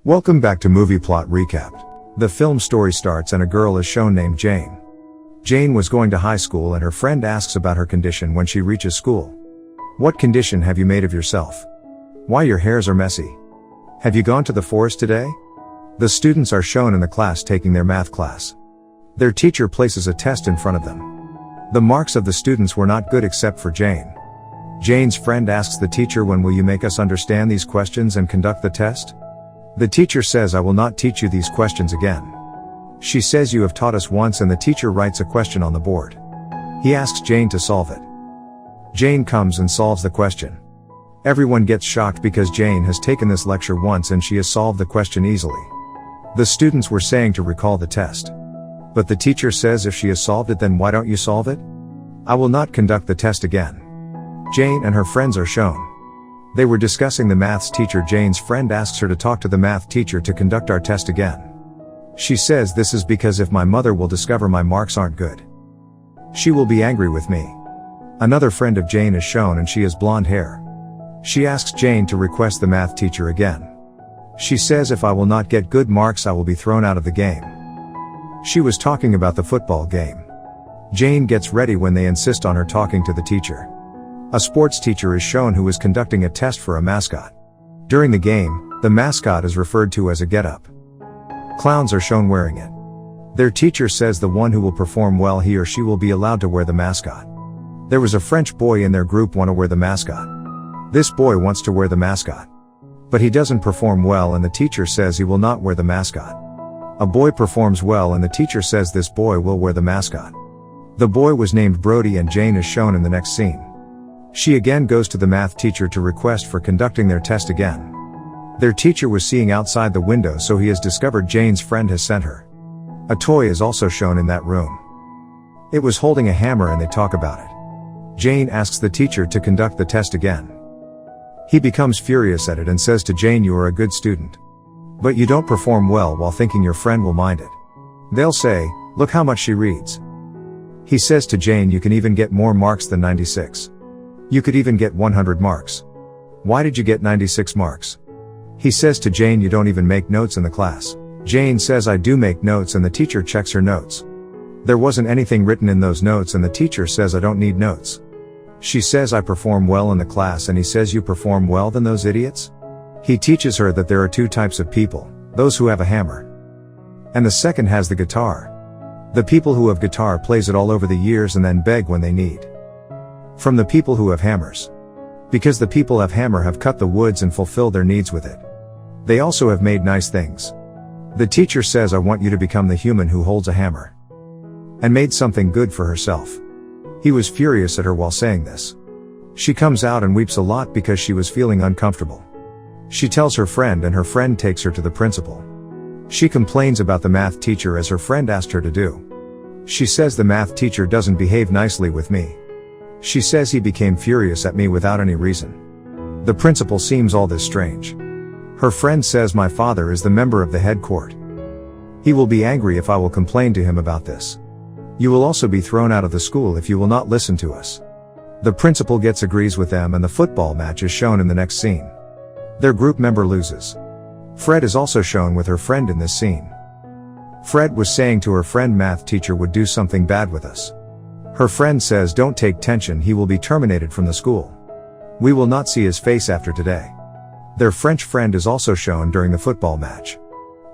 Welcome back to Movie Plot Recapped. The film story starts and a girl is shown named Jane. Jane was going to high school and her friend asks about her condition when she reaches school. What condition have you made of yourself? Why your hairs are messy? Have you gone to the forest today? The students are shown in the class taking their math class. Their teacher places a test in front of them. The marks of the students were not good except for Jane. Jane's friend asks the teacher, when will you make us understand these questions and conduct the test? The teacher says, I will not teach you these questions again. She says, you have taught us once, and the teacher writes a question on the board. He asks Jane to solve it. Jane comes and solves the question. Everyone gets shocked because Jane has taken this lecture once and she has solved the question easily. The students were saying to recall the test. But the teacher says, if she has solved it, then why don't you solve it? I will not conduct the test again. Jane and her friends are shown. They were discussing the maths teacher. Jane's friend asks her to talk to the math teacher to conduct our test again. She says, this is because if my mother will discover my marks aren't good, she will be angry with me. Another friend of Jane is shown and she has blonde hair. She asks Jane to request the math teacher again. She says, if I will not get good marks, I will be thrown out of the game. She was talking about the football game. Jane gets ready when they insist on her talking to the teacher. A sports teacher is shown who is conducting a test for a mascot. During the game, the mascot is referred to as a get-up. Clowns are shown wearing it. Their teacher says the one who will perform well, he or she will be allowed to wear the mascot. There was a French boy in their group want to wear the mascot. This boy wants to wear the mascot, but he doesn't perform well and the teacher says he will not wear the mascot. A boy performs well and the teacher says this boy will wear the mascot. The boy was named Brody and Jane is shown in the next scene. She again goes to the math teacher to request for conducting their test again. Their teacher was seeing outside the window, so he has discovered Jane's friend has sent her. A toy is also shown in that room. It was holding a hammer and they talk about it. Jane asks the teacher to conduct the test again. He becomes furious at it and says to Jane, you are a good student, but you don't perform well, while thinking your friend will mind it. They'll say, look how much she reads. He says to Jane, you can even get more marks than 96. You could even get 100 marks. Why did you get 96 marks? He says to Jane, you don't even make notes in the class. Jane says, I do make notes, and the teacher checks her notes. There wasn't anything written in those notes and the teacher says, I don't need notes. She says, I perform well in the class, and he says, you perform well than those idiots? He teaches her that there are two types of people, those who have a hammer, and the second has the guitar. The people who have guitar plays it all over the years and then beg when they need from the people who have hammers. Because the people have hammer have cut the woods and fulfill their needs with it. They also have made nice things. The teacher says, I want you to become the human who holds a hammer and made something good for herself. He was furious at her while saying this. She comes out and weeps a lot because she was feeling uncomfortable. She tells her friend and her friend takes her to the principal. She complains about the math teacher as her friend asked her to do. She says the math teacher doesn't behave nicely with me. She says he became furious at me without any reason. The principal seems all this strange. Her friend says, my father is the member of the head court. He will be angry if I will complain to him about this. You will also be thrown out of the school if you will not listen to us. The principal agrees with them and the football match is shown in the next scene. Their group member loses. Fred is also shown with her friend in this scene. Fred was saying to her friend, math teacher would do something bad with us. Her friend says, don't take tension, he will be terminated from the school. We will not see his face after today. Their French friend is also shown during the football match.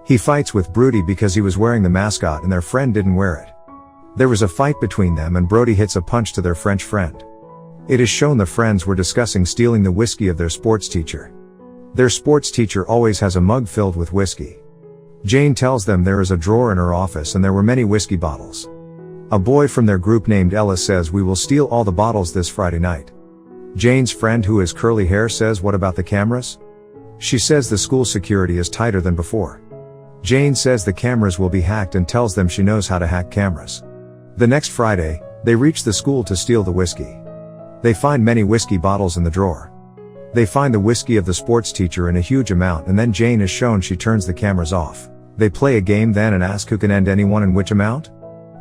He fights with Brody because he was wearing the mascot and their friend didn't wear it. There was a fight between them and Brody hits a punch to their French friend. It is shown the friends were discussing stealing the whiskey of their sports teacher. Their sports teacher always has a mug filled with whiskey. Jane tells them there is a drawer in her office and there were many whiskey bottles. A boy from their group named Ellis says, we will steal all the bottles this Friday night. Jane's friend who has curly hair says, what about the cameras? She says the school security is tighter than before. Jane says the cameras will be hacked and tells them she knows how to hack cameras. The next Friday, they reach the school to steal the whiskey. They find many whiskey bottles in the drawer. They find the whiskey of the sports teacher in a huge amount, and then Jane is shown she turns the cameras off. They play a game then and ask who can end anyone in which amount?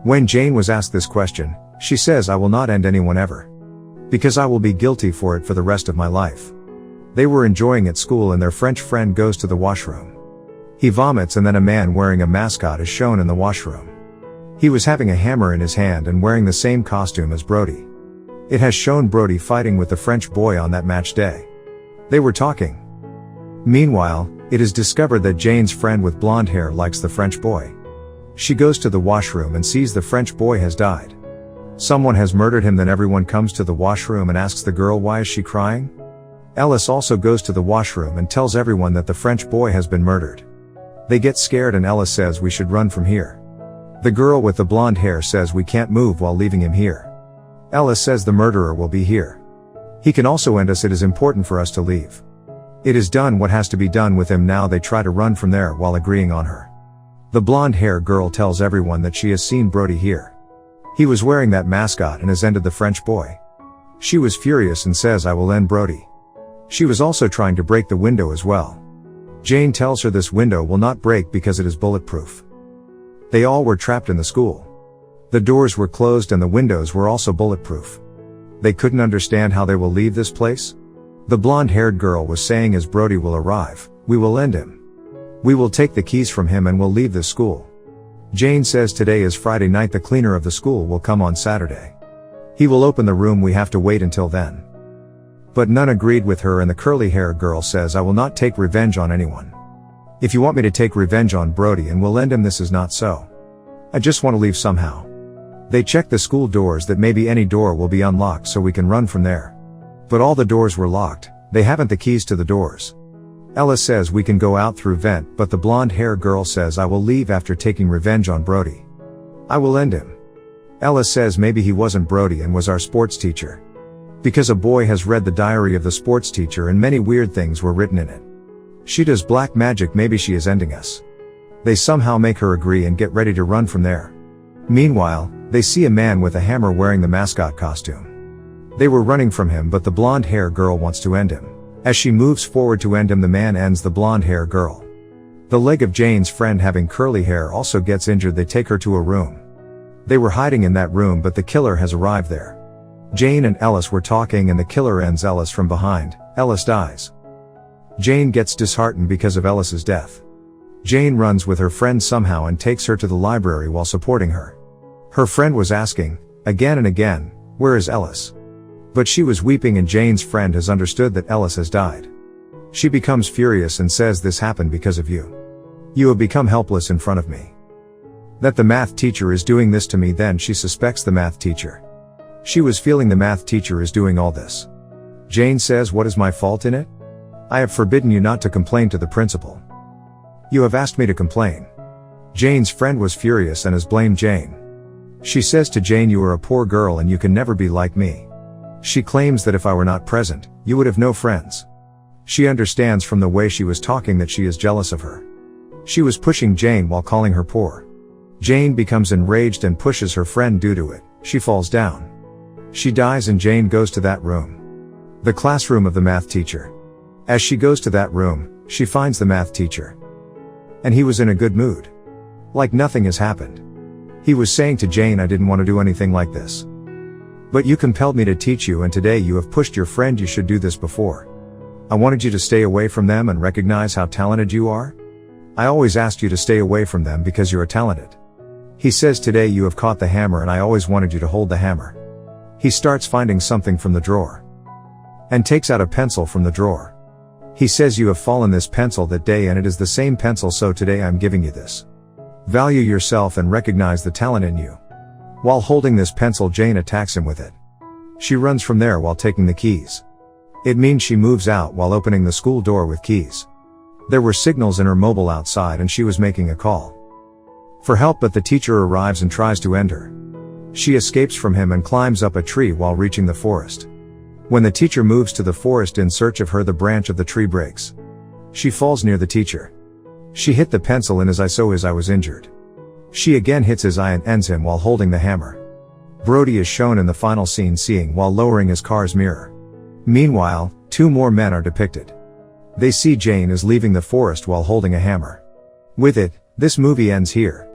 When Jane was asked this question, she says, I will not end anyone ever. Because I will be guilty for it for the rest of my life. They were enjoying at school and their French friend goes to the washroom. He vomits and then a man wearing a mascot is shown in the washroom. He was having a hammer in his hand and wearing the same costume as Brody. It has shown Brody fighting with the French boy on that match day. They were talking. Meanwhile, it is discovered that Jane's friend with blonde hair likes the French boy. She goes to the washroom and sees the French boy has died. Someone has murdered him. Then everyone comes to the washroom and asks the girl why is she crying. Ellis also goes to the washroom and tells everyone that the French boy has been murdered. They get scared and Ellis says we should run from here. The girl with the blonde hair says we can't move while leaving him here. Ellis says the murderer will be here. He can also end us. It is important for us to leave. It is done what has to be done with him now. They try to run from there while agreeing on her. The blonde hair girl tells everyone that she has seen Brody here. He was wearing that mascot and has ended the French boy. She was furious and says I will end Brody. She was also trying to break the window as well. Jane tells her this window will not break because it is bulletproof. They all were trapped in the school. The doors were closed and the windows were also bulletproof. They couldn't understand how they will leave this place. The blonde-haired girl was saying as Brody will arrive, we will end him. We will take the keys from him and will leave the school. Jane says today is Friday night. The cleaner of the school will come on Saturday. He will open the room. We have to wait until then. But none agreed with her and the curly-haired girl says I will not take revenge on anyone. If you want me to take revenge on Brody and we'll end him, this is not so. I just want to leave somehow. They check the school doors that maybe any door will be unlocked so we can run from there. But all the doors were locked. They haven't the keys to the doors. Ellis says we can go out through vent, but the blonde-haired girl says I will leave after taking revenge on Brody. I will end him. Ellis says maybe he wasn't Brody and was our sports teacher. Because a boy has read the diary of the sports teacher and many weird things were written in it. She does black magic. Maybe she is ending us. They somehow make her agree and get ready to run from there. Meanwhile, they see a man with a hammer wearing the mascot costume. They were running from him, but the blonde-haired girl wants to end him. As she moves forward to end him, the man ends the blonde-haired girl. The leg of Jane's friend having curly hair also gets injured. They take her to a room. They were hiding in that room, but the killer has arrived there. Jane and Ellis were talking and the killer ends Ellis from behind. Ellis dies. Jane gets disheartened because of Ellis's death. Jane runs with her friend somehow and takes her to the library while supporting her. Her friend was asking, again and again, where is Ellis? But she was weeping and Jane's friend has understood that Ellis has died. She becomes furious and says this happened because of you. You have become helpless in front of me. That the math teacher is doing this to me. Then she suspects the math teacher. She was feeling the math teacher is doing all this. Jane says what is my fault in it? I have forbidden you not to complain to the principal. You have asked me to complain. Jane's friend was furious and has blamed Jane. She says to Jane you are a poor girl and you can never be like me. She claims that if I were not present, you would have no friends. She understands from the way she was talking that she is jealous of her. She was pushing Jane while calling her poor. Jane becomes enraged and pushes her friend. Due to it, she falls down. She dies and Jane goes to that room. The classroom of the math teacher. As she goes to that room, she finds the math teacher. And he was in a good mood. Like nothing has happened. He was saying to Jane, I didn't want to do anything like this. But you compelled me to teach you and today you have pushed your friend. You should do this before. I wanted you to stay away from them and recognize how talented you are. I always asked you to stay away from them because you are talented. He says today you have caught the hammer and I always wanted you to hold the hammer. He starts finding something from the drawer. And takes out a pencil from the drawer. He says you have fallen this pencil that day and it is the same pencil, so today I'm giving you this. Value yourself and recognize the talent in you. While holding this pencil, Jane attacks him with it. She runs from there while taking the keys. It means she moves out while opening the school door with keys. There were signals in her mobile outside and she was making a call for help, but the teacher arrives and tries to end her. She escapes from him and climbs up a tree while reaching the forest. When the teacher moves to the forest in search of her, the branch of the tree breaks. She falls near the teacher. She hit the pencil in his eye, so his eye was injured. She again hits his eye and ends him while holding the hammer. Brody is shown in the final scene seeing while lowering his car's mirror. Meanwhile, two more men are depicted. They see Jane is leaving the forest while holding a hammer. With it, this movie ends here.